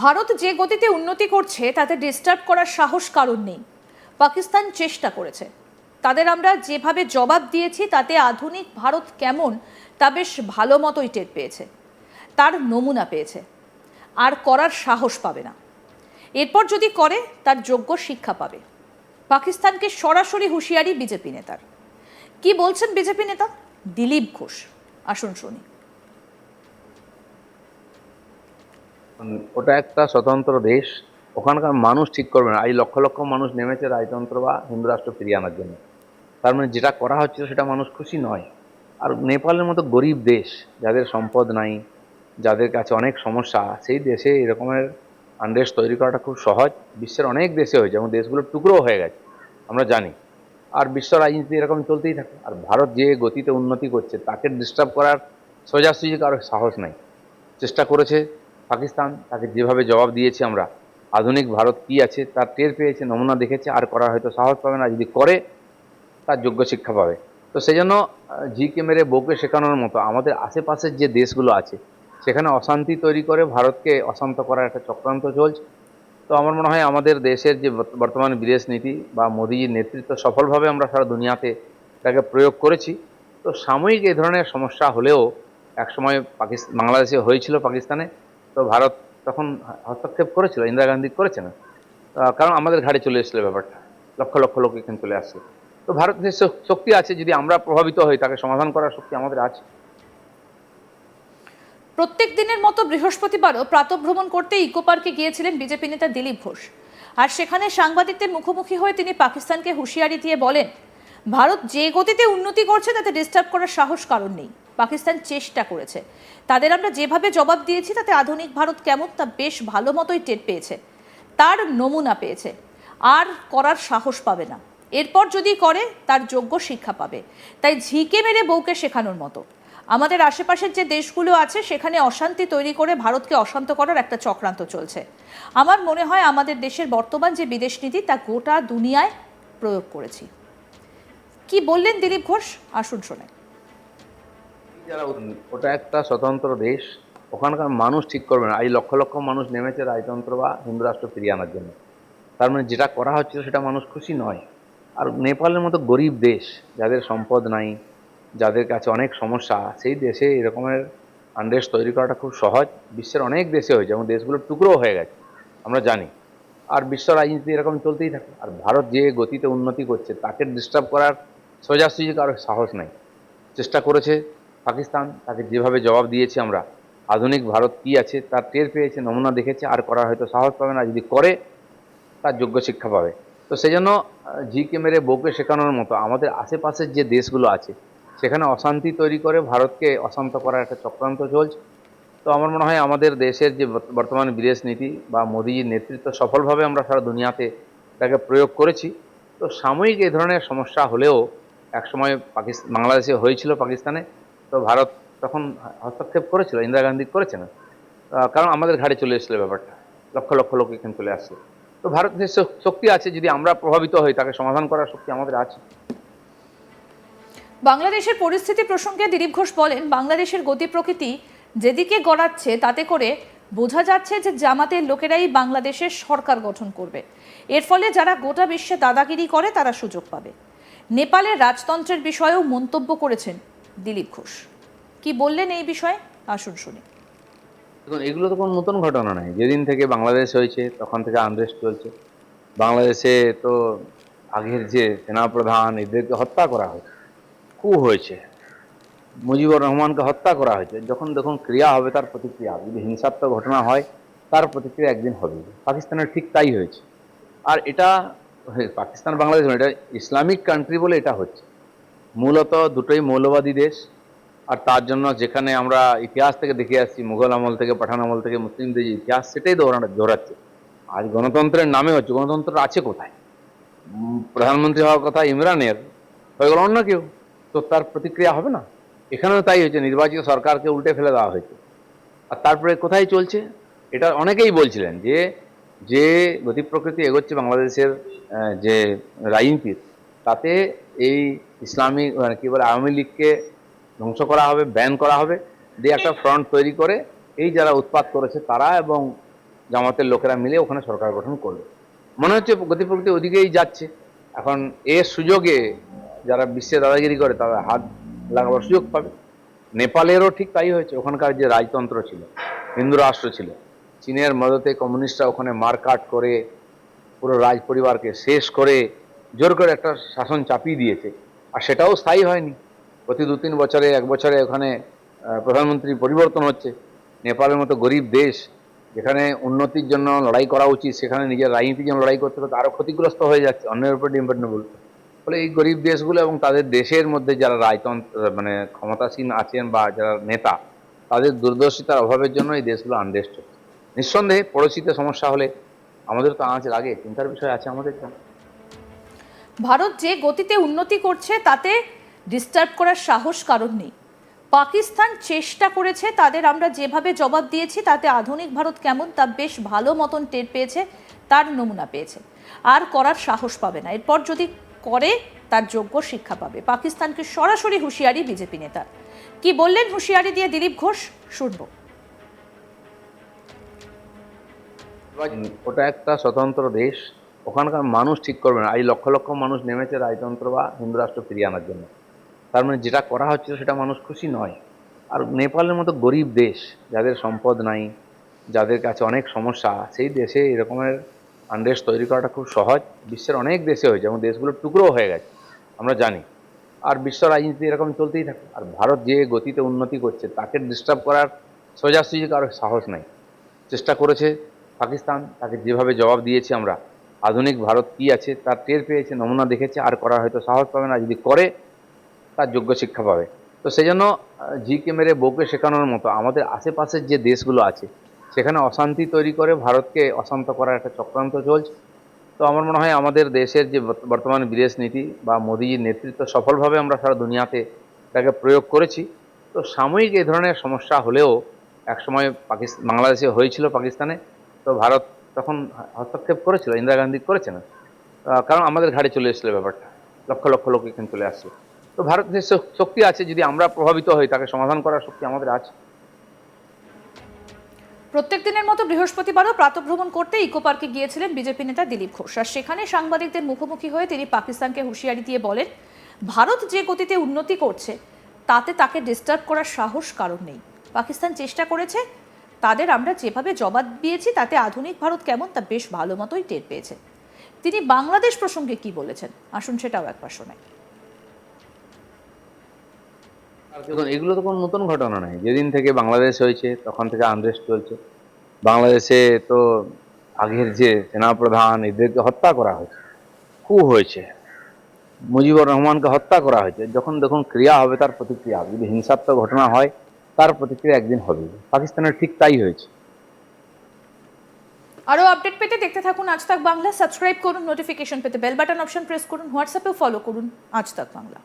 ভারত যে গতিতে উন্নতি করছে তাতে ডিস্টার্ব করার সাহস কারণ নেই। পাকিস্তান চেষ্টা করেছে, তাদের আমরা যেভাবে জবাব দিয়েছি তাতে আধুনিক ভারত কেমন তা বেশ ভালো মতোই টের পেয়েছে, তার নমুনা পেয়েছে, আর করার সাহস পাবে না। এরপর যদি করে তার যোগ্য শিক্ষা পাবে। পাকিস্তানকে সরাসরি হুঁশিয়ারি বিজেপি নেতার। কি বলছেন বিজেপি নেতা দিলীপ ঘোষ, আসুন শুনি। ওটা একটা স্বতন্ত্র দেশ, ওখানকার মানুষ ঠিক করবে না। এই লক্ষ লক্ষ মানুষ নেমেছে রাজতন্ত্র বা হিন্দু রাষ্ট্র ফিরিয়ে আনার জন্য। তার মানে যেটা করা হচ্ছে সেটা মানুষ খুশি নয়। আর নেপালের মতো গরিব দেশ, যাদের সম্পদ নাই, যাদের কাছে অনেক সমস্যা, সেই দেশে এরকমের আনরেস্ট তৈরি করাটা খুব সহজ। বিশ্বের অনেক দেশে হয়েছে এবং দেশগুলো টুকরো হয়ে গেছে, আমরা জানি। আর বিশ্ব রাজনীতি এরকম চলতেই থাকে। আর ভারত যে গতিতে উন্নতি করছে তাকে ডিস্টার্ব করার সোজাসুজি কারো সাহস নাই। চেষ্টা করেছে পাকিস্তান, তাকে যেভাবে জবাব দিয়েছি আমরা, আধুনিক ভারত কি আছে তার টের পেয়েছে, নমুনা দেখেছে, আর করার হয়তো সাহস পাবে না। যদি করে তার যোগ্য শিক্ষা পাবে। তো সেই জন্য ঝিকে মেরে বউকে শেখানোর মতো আমাদের আশেপাশের যে দেশগুলো আছে সেখানে অশান্তি তৈরি করে ভারতকে অশান্ত করার একটা চক্রান্ত চলছে। তো আমার মনে হয় আমাদের দেশের যে বর্তমান বিদেশ নীতি বা মোদীজির নেতৃত্ব সফলভাবে আমরা সারা দুনিয়াতে এটাকে প্রয়োগ করেছি। তো সাময়িক এই ধরনের সমস্যা হলেও একসময় বাংলাদেশে হয়েছিল, পাকিস্তানে। তো ভারত তখন হস্তক্ষেপ করেছিল, ইন্দিরা গান্ধী করেছে না? কারণ আমাদের ঘাড়ে চলে এসেছিল ব্যাপারটা, লক্ষ লক্ষ লোক এখানে চলে আসছে। তো ভারতের শক্তি আছে, যদি আমরা প্রভাবিত হই তাকে সমাধান করার শক্তি আমাদের আছে। প্রত্যেক দিনের মতো বৃহস্পতিবারও প্রাতঃভ্রমণ করতে ইকো পার্কে গিয়েছিলেন বিজেপি নেতা দিলীপ ঘোষ। আর সেখানে সাংবাদিকদের মুখোমুখি হয়ে তিনি পাকিস্তানকে হুঁশিয়ারি দিয়ে বলেন, ভারত যে গতিতে উন্নতি করছে তাতে ডিস্টার্ব করার সাহস কারণ নেই। পাকিস্তান চেষ্টা করেছে, তাদের আমরা যেভাবে জবাব দিয়েছি তাতে আধুনিক ভারত কেমন তা বেশ ভালো মতোই টের পেয়েছে, তার নমুনা পেয়েছে, আর করার সাহস পাবে না। এরপর যদি করে তার যোগ্য শিক্ষা পাবে। তাই ঝিকে মেরে বউকে শেখানোর মতো আমাদের আশেপাশের যে দেশগুলো আছে সেখানে অশান্তি তৈরি করে ভারতকে অশান্ত করার একটা চক্রান্ত চলছে। আমার মনে হয় আমাদের দেশের বর্তমান যে বিদেশ নীতি তা গোটা দুনিয়ায় প্রয়োগ করেছি। কি বললেন দিলীপ ঘোষ, আসুন শোনে। ওটা একটা স্বতন্ত্র দেশ, ওখানকার মানুষ ঠিক করবে না। এই লক্ষ লক্ষ মানুষ নেমেছে রাজতন্ত্র বা হিন্দু রাষ্ট্র ফিরিয়ে আনার জন্য। তার মানে যেটা করা হচ্ছে সেটা মানুষ খুশি নয়। আর নেপালের মতো গরিব দেশ, যাদের সম্পদ নাই, যাদের কাছে অনেক সমস্যা, সেই দেশে এরকমের আনরেস্ট তৈরি করাটা খুব সহজ। বিশ্বের অনেক দেশে হয়েছে এবং দেশগুলো টুকরো হয়ে গেছে, আমরা জানি। আর বিশ্ব রাজনীতি এরকম চলতেই থাকে। আর ভারত যে গতিতে উন্নতি করছে তাকে ডিস্টার্ব করার সোজাসুজি কারো সাহস নাই। চেষ্টা করেছে পাকিস্তান, তাকে যেভাবে জবাব দিয়েছি আমরা, আধুনিক ভারত কি আছে তার টের পেয়েছে, নমুনা দেখেছে, আর করার হয়তো সাহস পাবে না। যদি করে তার যোগ্য শিক্ষা পাবে। তো সেই জন্য ঝিকে মেরে বউকে শেখানোর মতো আমাদের আশেপাশের যে দেশগুলো আছে সেখানে অশান্তি তৈরি করে ভারতকে অশান্ত করার একটা চক্রান্ত চলছে। তো আমার মনে হয় আমাদের দেশের যে বর্তমান বিদেশ নীতি বা মোদীজির নেতৃত্ব সফলভাবে আমরা সারা দুনিয়াতে এটাকে প্রয়োগ করেছি। তো সাময়িক এই ধরনের সমস্যা হলেও একসময় বাংলাদেশে হয়েছিল, পাকিস্তানে। তো ভারত তখন হস্তক্ষেপ করেছিল, ইন্দিরা গান্ধী করেছে না? কারণ আমাদের ঘাড়ে চলে এসেছিল ব্যাপারটা, লক্ষ লক্ষ লোক এখানে চলে আসছে। তো ভারতের শক্তি আছে, যদি আমরা প্রভাবিত হই তাকে সমাধান করার শক্তি আমাদের আছে। বাংলাদেশের পরিস্থিতি প্রসঙ্গে দিলীপ ঘোষ বলেন, বাংলাদেশের গতি প্রকৃতি যেদিকে গড়াচ্ছে তাতে করে বোঝা যাচ্ছে যে জামাতের লোকেরাই বাংলাদেশের সরকার গঠন করবে। এর ফলে যারা গোটা বিশ্বে দাদাগিরি করে তারা সুযোগ পাবে। নেপালের রাজতন্ত্রের বিষয়েও মন্তব্য করেছেন দিলীপ ঘোষ। কি বললেন এই বিষয়ে, আসুন শুনি। দেখুন, এগুলো তো কোনো নতুন ঘটনা নয়। যেদিন থেকে বাংলাদেশ হয়েছে তখন থেকে আনরেস্ট চলছে। বাংলাদেশে তো আগের যে সেনাপ্রধান, এদেরকে হত্যা করা হয়েছে, খুব হয়েছে। মুজিবুর রহমানকে হত্যা করা হয়েছে। যখন দেখুন ক্রিয়া হবে তার প্রতিক্রিয়া, যদি হিংসাত্মক ঘটনা হয় তার প্রতিক্রিয়া একদিন হবে। পাকিস্তানের ঠিক তাই হয়েছে। আর এটা পাকিস্তান বাংলাদেশ নয়, এটা ইসলামিক কান্ট্রি বলে এটা হচ্ছে। মূলত দুটোই মৌলবাদী দেশ। আর তার জন্য যেখানে আমরা ইতিহাস থেকে দেখে আসছি, মুঘল আমল থেকে, পাঠান আমল থেকে মুসলিমদের যে ইতিহাস, সেটাই দৌড়াচ্ছে। আজ গণতন্ত্রের নামে হচ্ছে, গণতন্ত্র আছে কোথায়? প্রধানমন্ত্রী হওয়ার কথা ইমরানের, হয়ে গেল অন্য কেউ, তো তার প্রতিক্রিয়া হবে না? এখানেও তাই হয়েছে, নির্বাচিত সরকারকে উল্টে ফেলে দেওয়া হয়েছে। আর তারপরে কোথায় চলছে? এটা অনেকেই বলছিলেন যে যে গতি প্রকৃতি এগোচ্ছে বাংলাদেশের যে রাজনীতির, তাতে এই ইসলামিক কি বলে আওয়ামী লীগকে ধ্বংস করা হবে, ব্যান করা হবে, দিয়ে একটা ফ্রন্ট তৈরি করে এই যারা উৎপাত করেছে তারা এবং জামাতের লোকেরা মিলে ওখানে সরকার গঠন করলো। মনে হচ্ছে গতি প্রকৃতি ওদিকেই যাচ্ছে। এখন এর সুযোগে যারা বিশ্বে দাদাগিরি করে তারা হাত লাগাবার সুযোগ পাবে। নেপালেরও ঠিক তাই হয়েছে। ওখানকার যে রাজতন্ত্র ছিল, হিন্দু রাষ্ট্র ছিল, চীনের মদতে কমিউনিস্টরা ওখানে মারকাট করে পুরো রাজ পরিবারকে শেষ করে জোর করে একটা শাসন চাপিয়ে দিয়েছে। আর সেটাও স্থায়ী হয়নি। প্রতি 2-3 বছরে 1 বছরে ওখানে প্রধানমন্ত্রী পরিবর্তন হচ্ছে। নেপালের মতো গরিব দেশ, যেখানে উন্নতির জন্য লড়াই করা উচিত, সেখানে নিজের রাজনীতির জন্য লড়াই করতে করতে আরও ক্ষতিগ্রস্ত হয়ে যাচ্ছে, অন্যের উপর ডিপেন্ডেবল। ফলে এই গরিব দেশগুলো এবং তাদের দেশের মধ্যে যারা রাজতন্ত্র মানে ক্ষমতাসীন আছেন বা যারা নেতা, তাদের দূরদর্শিতার অভাবের জন্য এই দেশগুলো আনরেস্ট হচ্ছে। নিঃসন্দেহে পড়োশিতে সমস্যা হলে আমাদের তো আঁচ লাগে, চিন্তার বিষয় আছে আমাদের জন্য। ভারত যে গতিতে উন্নতি করছে তাতে ডিস্টার্ব করার সাহস কারণ নেই। পাকিস্তান চেষ্টা করেছে, তাদের আমরা যেভাবে জবাব দিয়েছি তাতে আধুনিক ভারত কেমন তা বেশ ভালো মতন টের পেয়েছে, তার নমুনা পেয়েছে। আর করার সাহস পাবে না। এরপর যদি করে তার যোগ্য শিক্ষা পাবে। পাকিস্তানকে সরাসরি হুঁশিয়ারি বিজেপি নেতার। কি বললেন হুঁশিয়ারি দিয়ে দিলীপ ঘোষ, শুনবো। ওটা একটা স্বতন্ত্র দেশ, ওখানকার মানুষ ঠিক করবে না। এই লক্ষ লক্ষ মানুষ নেমেছে রাজতন্ত্র বা হিন্দু রাষ্ট্র ফিরিয়ে আনার জন্য। তার মানে যেটা করা হচ্ছে সেটা মানুষ খুশি নয়। আর নেপালের মতো গরিব দেশ, যাদের সম্পদ নাই, যাদের কাছে অনেক সমস্যা, সেই দেশে এরকমের আনরেস্ট তৈরি করাটা খুব সহজ। বিশ্বের অনেক দেশে হয়েছে এবং দেশগুলো টুকরো হয়ে গেছে, আমরা জানি। আর বিশ্ব রাজনীতি এরকম চলতেই থাকে। আর ভারত যে গতিতে উন্নতি করছে তাকে ডিস্টার্ব করার সোজাসুজি কারো সাহস নাই। চেষ্টা করেছে পাকিস্তান, তাকে যেভাবে জবাব দিয়েছি আমরা, আধুনিক ভারত কি আছে তার টের পেয়েছে, নমুনা দেখেছে। আর করার হয়তো সাহস পাবে না, যদি করে তার যোগ্য শিক্ষা পাবে। তো সেই জন্য ঝিকে মেরে বউকে শেখানোর মতো আমাদের আশেপাশের যে দেশগুলো আছে সেখানে অশান্তি তৈরি করে ভারতকে অশান্ত করার একটা চক্রান্ত চলছে। তো আমার মনে হয় আমাদের দেশের যে বর্তমান বিদেশ নীতি বা মোদীজির নেতৃত্ব সফলভাবে আমরা সারা দুনিয়াতে এটাকে প্রয়োগ করেছি। তো সাময়িক এই ধরনের সমস্যা হলেও একসময় বাংলাদেশে হয়েছিল, পাকিস্তানে। তো ভারত তখন হস্তক্ষেপ করেছিল, ইন্দিরা গান্ধী করেছে না, কারণ আমাদের ঘাড়ে চলে এসেছিল ব্যাপারটা, লক্ষ লক্ষ লোক এখানে চলে আসছে। তো ভারতের শক্তি আছে, যদি আমরা প্রভাবিত হই তাকে সমাধান করার শক্তি আমাদের আছে। প্রত্যেক দিনের মতো বৃহস্পতিবারও প্রাতঃভ্রমণ করতে ইকো পার্কে গিয়েছিলেন বিজেপি নেতা দিলীপ ঘোষ। আর সেখানে সাংবাদিকদের মুখোমুখি হয়ে তিনি পাকিস্তানকে হুঁশিয়ারি দিয়ে বলেন, ভারত যে গতিতে উন্নতি করছে তাতে তাকে ডিস্টার্ব করার সাহস কারণ নেই। পাকিস্তান চেষ্টা করেছে, তাদের আমরা যেভাবে জবাব দিয়েছি তাতে আধুনিক ভারত কেমন তা বেশ ভালো মতোই টের পেয়েছে। তিনি বাংলাদেশ প্রসঙ্গে কি বলেছেন আসুন সেটাও একবার শোনাই। দেখুন, এগুলো তো কোনো নতুন ঘটনা নয়। যেদিন থেকে বাংলাদেশ হয়েছে তখন থেকে আনরেস্ট চলছে। বাংলাদেশে তো আগের যে সেনাপ্রধান এদেরকে হত্যা করা হয়েছে, খুব হয়েছে, মুজিবুর রহমানকে হত্যা করা হয়েছে। যখন দেখুন ক্রিয়া হবে তার প্রতিক্রিয়া হবে। যদি হিংসাত্মক ঘটনা হয় তার প্রতিক্রিয়া একদিন হবে। পাকিস্তানের ঠিক তাই হয়েছে। আরও আপডেট পেতে দেখতে থাকুন আজ তাক বাংলা। সাবস্ক্রাইব করুন, নোটিফিকেশন পেতে বেল বাটন অপশন প্রেস করুন, হোয়াটসঅ্যাপেও ফলো করুন আজ তাক বাংলা।